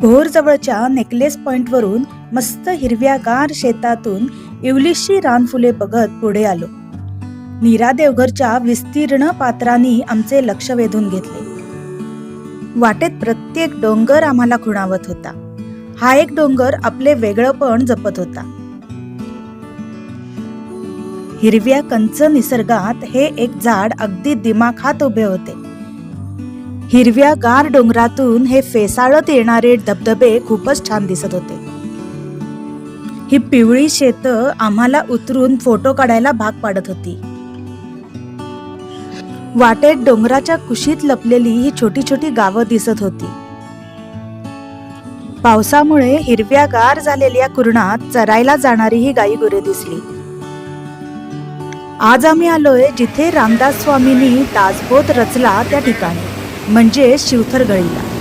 भोरजवळच्या necklace पॉइंटवरून मस्त हिरव्यागार शेतातून इवलीशी रानफुले बघत पुढे आलो. नीरा देवघरच्या विस्तीर्ण पात्रांनी आमचे लक्ष वेधून घेतले. वाटेत प्रत्येक डोंगर आम्हाला खुणावत होता. हा एक डोंगर आपले वेगळेपण जपत होता. हिरव्या कंच निसर्गात हे एक झाड अगदी दिमाखात उभे होते. हिरव्या गार डोंगरातून हे फेसाळत येणारे धबधबे खूपच छान दिसत होते. ही पिवळी शेतं आम्हाला उतरून फोटो काढायला भाग पाडत होती. वाटेत डोंगराच्या कुशीत लपलेली ही छोटी छोटी गावं दिसत होती. पावसामुळे हिरव्यागार झालेल्या कुरणात चरायला जाणारी ही गाई गुरे दिसली. आज आम्ही आलोय जिथे रामदास स्वामींनी दासबोध रचला त्या ठिकाणी, म्हणजे शिवथर गळीला.